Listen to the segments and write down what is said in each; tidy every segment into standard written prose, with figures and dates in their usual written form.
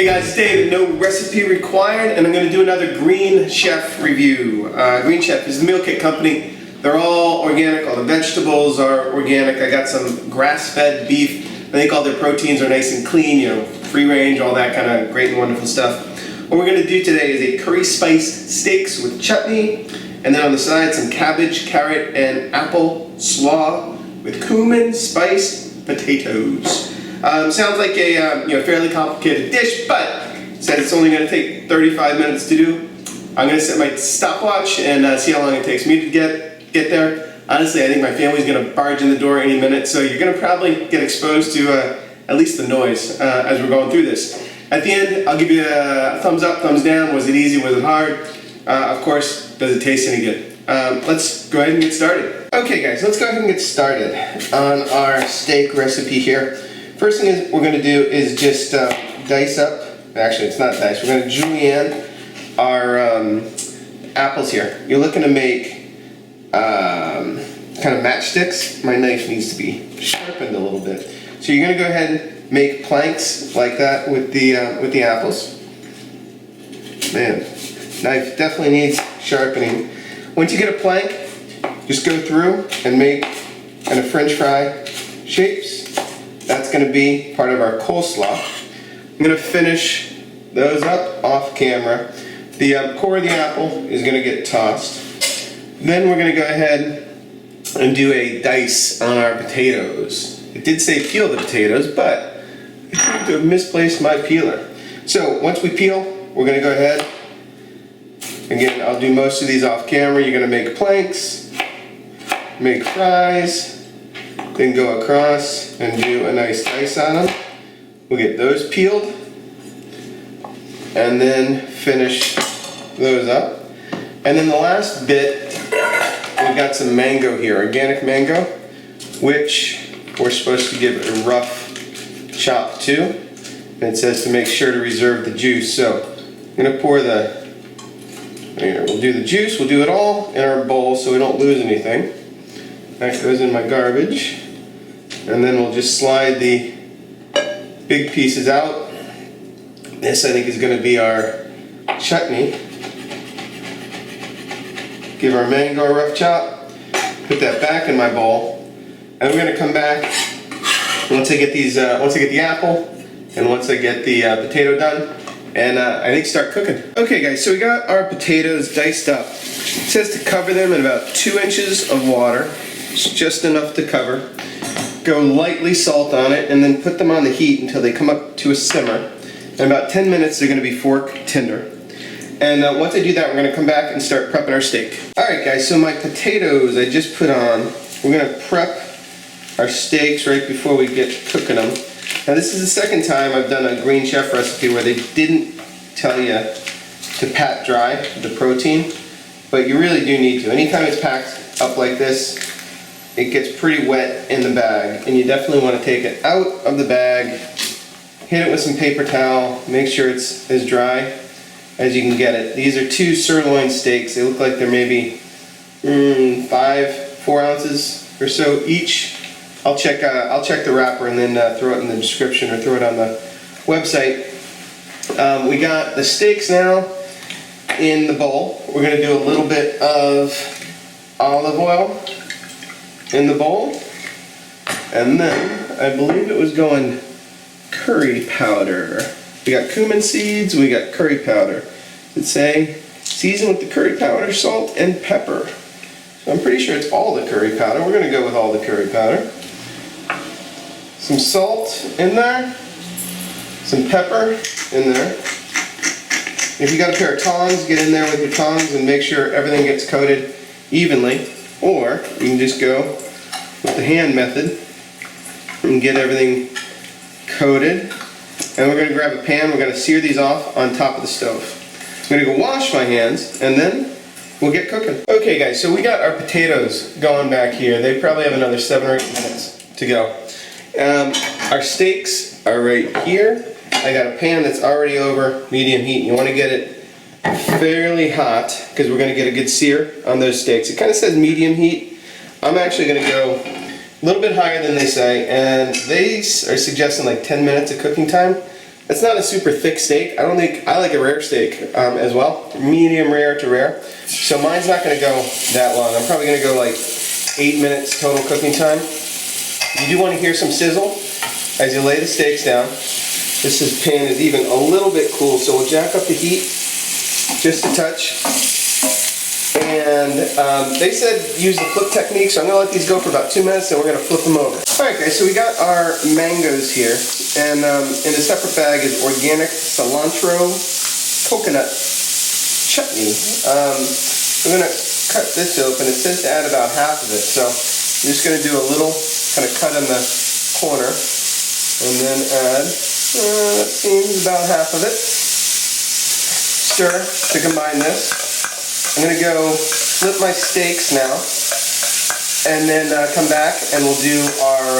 Hey guys, it's Dave, No Recipe Required, and I'm going to do another Green Chef review. Green Chef is the meal kit company. They're all organic, all the vegetables are organic. I got some grass-fed beef. I think all their proteins are nice and clean, you know, free range, all that kind of great and wonderful stuff. What we're going to do today is a curry spiced steaks with chutney, and then on the side some cabbage, carrot, and apple slaw with cumin spiced potatoes. Sounds like a fairly complicated dish, but since it's only going to take 35 minutes to do, I'm going to set my stopwatch and see how long it takes me to get there. Honestly, I think my family's going to barge in the door any minute, so you're going to probably get exposed to at least the noise as we're going through this. At the end, I'll give you a thumbs up, thumbs down. Was it easy? Was it hard? Of course, does it taste any good? Let's go ahead and get started. Okay guys, let's go ahead and get started on our steak recipe here. First thing we're going to do is just dice up, actually it's not dice, we're going to julienne our apples here. You're looking to make kind of matchsticks. My knife needs to be sharpened a little bit. So you're going to go ahead and make planks like that with the apples. Man, knife definitely needs sharpening. Once you get a plank, just go through and make kind of French fry shapes. That's going to be part of our coleslaw. I'm going to finish those up off camera. The core of the apple is going to get tossed. Then we're going to go ahead and do a dice on our potatoes. It did say peel the potatoes, but I seem to have misplaced my peeler. So once we peel, we're going to go ahead. Again, I'll do most of these off camera. You're going to make planks, make fries, then go across and do a nice dice on them. We'll get those peeled and then finish those up. And then the last bit, we've got some mango here, organic mango, which we're supposed to give a rough chop to. And it says to make sure to reserve the juice. So I'm going to pour we'll do the juice, we'll do it all in our bowl so we don't lose anything. That goes in my garbage. And then we'll just slide the big pieces out. This I think is going to be our chutney. Give our mango a rough chop. Put that back in my bowl. And we're going to come back once I get the apple and once I get the potato done. And I think start cooking. Okay guys, so we got our potatoes diced up. It says to cover them in about 2 inches of water. It's just enough to cover. Go lightly salt on it and then put them on the heat until they come up to a simmer. In about 10 minutes they're going to be fork tender. And once I do that, we're going to come back and start prepping our steak. Alright guys, so my potatoes I just put on. We're going to prep our steaks right before we get cooking them. Now this is the second time I've done a Green Chef recipe where they didn't tell you to pat dry the protein, but you really do need to. Anytime it's packed up like this, it gets pretty wet in the bag, and you definitely want to take it out of the bag, hit it with some paper towel, make sure it's as dry as you can get it. These are 2 sirloin steaks. They look like they're maybe 4 ounces or so each. I'll check the wrapper and then throw it in the description or throw it on the website. We got the steaks now in the bowl. We're going to do a little bit of olive oil in the bowl, and then I believe it was going curry powder. We got cumin seeds, we got curry powder. It'd say season with the curry powder, salt, and pepper. So I'm pretty sure it's all the curry powder. We're going to go with all the curry powder. Some salt in there, some pepper in there. If you got a pair of tongs, get in there with your tongs and make sure everything gets coated evenly. Or you can just go with the hand method and get everything coated. And we're going to grab a pan, we're going to sear these off on top of the stove. I'm going to go wash my hands and then we'll get cooking. Okay guys, so we got our potatoes going back here. They probably have another 7 or 8 minutes to go. Our steaks are right here. I got a pan that's already over medium heat. You want to get it fairly hot because we're going to get a good sear on those steaks. It kind of says medium heat. I'm actually going to go a little bit higher than they say, and they are suggesting like 10 minutes of cooking time. It's not a super thick steak. I like a rare steak as well, medium rare to rare. So mine's not gonna go that long. I'm probably gonna go like 8 minutes total cooking time. You do want to hear some sizzle as you lay the steaks down. This pan is even a little bit cool, so we'll jack up the heat just a touch. And they said use the flip technique, so I'm going to let these go for about 2 minutes and we're going to flip them over. Alright guys, so we got our mangoes here, and in a separate bag is organic cilantro coconut chutney. I'm going to cut this open. It says to add about half of it, so I'm just going to do a little kind of cut in the corner and then add, that seems about half of it. Stir to combine this. I'm going to go flip my steaks now, and then come back and we'll do our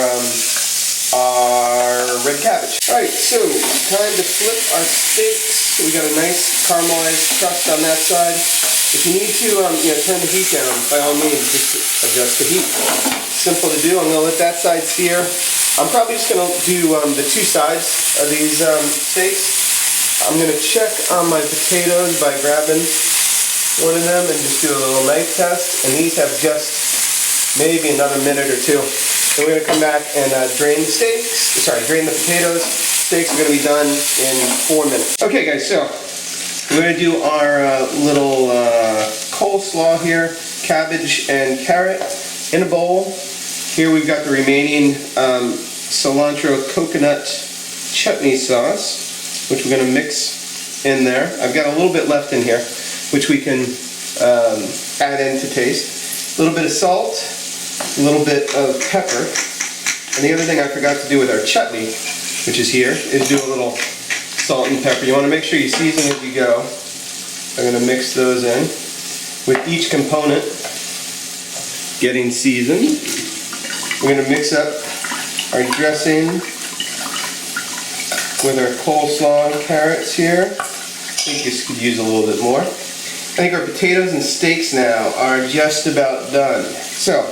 red cabbage. Alright, so time to flip our steaks. We got a nice caramelized crust on that side. If you need to turn the heat down, by all means, just adjust the heat. Simple to do. I'm going to let that side sear. I'm probably just going to do the two sides of these steaks. I'm going to check on my potatoes by grabbing one of them and just do a little knife test, and these have just maybe another minute or two. So we're going to come back and drain the potatoes. Steaks are going to be done in 4 minutes. Okay guys, so we're going to do our little coleslaw here, cabbage and carrot in a bowl. Here we've got the remaining cilantro coconut chutney sauce, which we're going to mix in there. I've got a little bit left in here, which we can add in to taste. A little bit of salt, a little bit of pepper, and the other thing I forgot to do with our chutney, which is here, is do a little salt and pepper. You want to make sure you season as you go. I'm going to mix those in with each component getting seasoned. We're going to mix up our dressing with our coleslaw and carrots here. I think this could use a little bit more. I think our potatoes and steaks now are just about done. So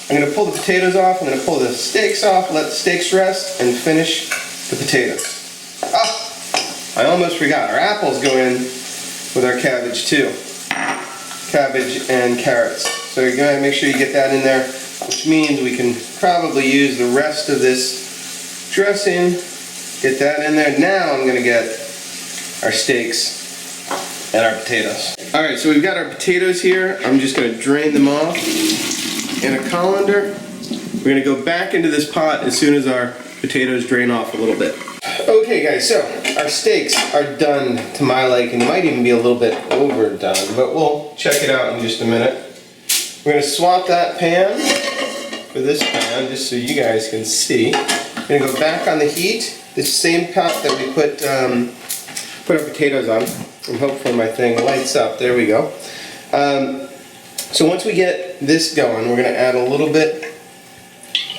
I'm going to pull the potatoes off, I'm going to pull the steaks off, let the steaks rest, and finish the potatoes. I almost forgot. Our apples go in with our cabbage too. Cabbage and carrots. So you're going to make sure you get that in there, which means we can probably use the rest of this dressing. Get that in there. Now I'm going to get our steaks and our potatoes. Alright, so we've got our potatoes here. I'm just going to drain them off in a colander. We're going to go back into this pot as soon as our potatoes drain off a little bit. Okay guys, so our steaks are done to my liking. They might even be a little bit overdone, but we'll check it out in just a minute. We're going to swap that pan for this pan, just so you guys can see. We're going to go back on the heat. This same pot that we put our potatoes on. I'm hopeful my thing lights up. There we go. So once we get this going, we're going to add a little bit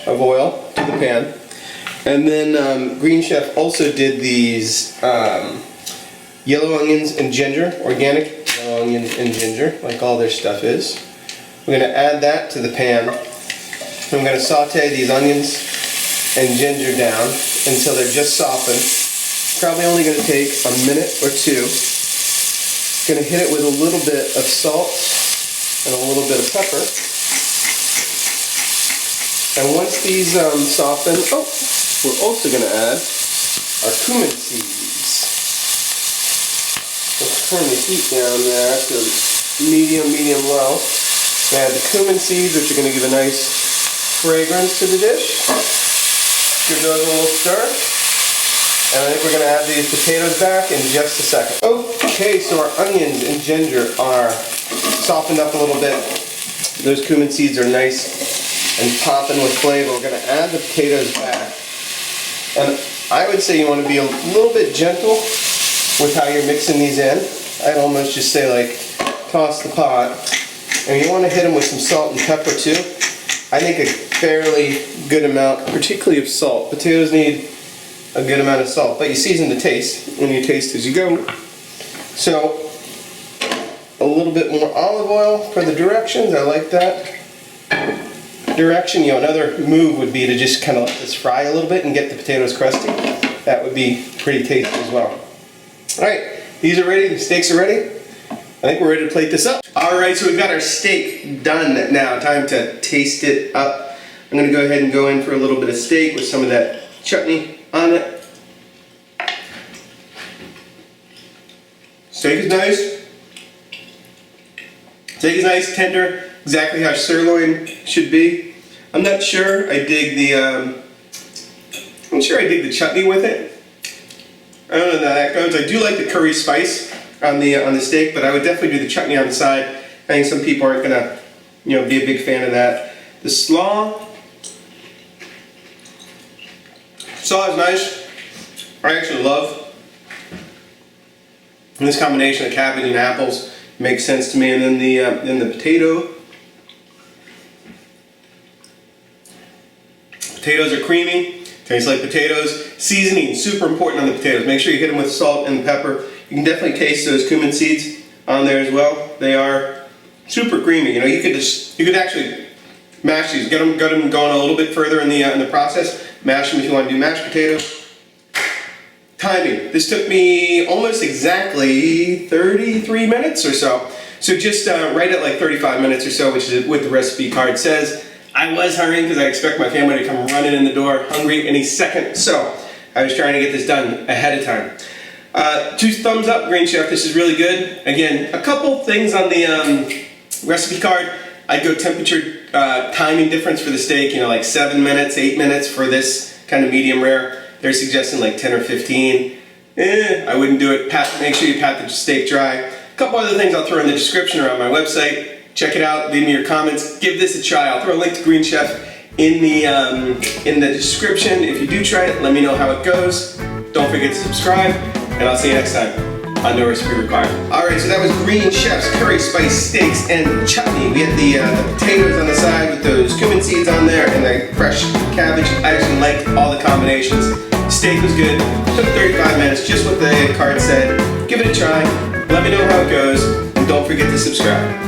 of oil to the pan. And then Green Chef also did these yellow onions and ginger, organic yellow onions and ginger, like all their stuff is. We're going to add that to the pan. I'm going to saute these onions and ginger down until they're just softened. Probably only going to take a minute or two. Going to hit it with a little bit of salt and a little bit of pepper. And once these soften, we're also going to add our cumin seeds. Let's turn the heat down there to medium low. Add the cumin seeds, which are going to give a nice fragrance to the dish. Give those a little stir. And I think we're going to add these potatoes back in just a second. Okay, so our onions and ginger are softened up a little bit. Those cumin seeds are nice and popping with flavor. We're going to add the potatoes back. And I would say you want to be a little bit gentle with how you're mixing these in. I'd almost just say like toss the pot. And you want to hit them with some salt and pepper too. I think a fairly good amount, particularly of salt. Potatoes need a good amount of salt, but you season the taste when you taste as you go. So a little bit more olive oil for the directions. I like that direction. Another move would be to just kind of let this fry a little bit and get the potatoes crusty. And that would be pretty tasty as well. All right, these are ready, the steaks are ready. I think we're ready to plate this up. All right, so we've got our steak done now. Time to taste it up. I'm gonna go ahead and go in for a little bit of steak with some of that chutney on it. Steak is nice. Steak is nice, tender, exactly how sirloin should be. I'm not sure I dig the chutney with it. I don't know how that goes. I do like the curry spice on the steak, but I would definitely do the chutney on the side. I think some people aren't gonna, be a big fan of that. The slaw is nice. I actually love this combination of cabbage and apples. Makes sense to me. And then the potato. Potatoes are creamy. Tastes like potatoes. Seasoning, super important on the potatoes. Make sure you hit them with salt and pepper. You can definitely taste those cumin seeds on there as well. They are super creamy. You could actually mash these. Get them going a little bit further in the process. Mash them if you want to do mashed potatoes. Timing. This took me almost exactly 33 minutes or so. So just right at like 35 minutes or so, which is what the recipe card says. I was hurrying because I expect my family to come running in the door hungry any second. So I was trying to get this done ahead of time. 2 thumbs up, Green Chef. This is really good. Again, a couple things on the recipe card. I'd go temperature timing difference for the steak, like 7 minutes, 8 minutes for this kind of medium rare. They're suggesting like 10 or 15. I wouldn't do it. Make sure you pat the steak dry. A couple other things I'll throw in the description or on my website. Check it out. Leave me your comments. Give this a try. I'll throw a link to Green Chef in the description. If you do try it, let me know how it goes. Don't forget to subscribe, and I'll see you next time on No Recipe Required. All right, so that was Green Chef's curry spice steaks and chutney. We had the potatoes on the side with those cumin seeds on there and the fresh cabbage. I actually liked all the combinations. Steak was good. Took 35 minutes, just what the card said. Give it a try. Let me know how it goes, and don't forget to subscribe.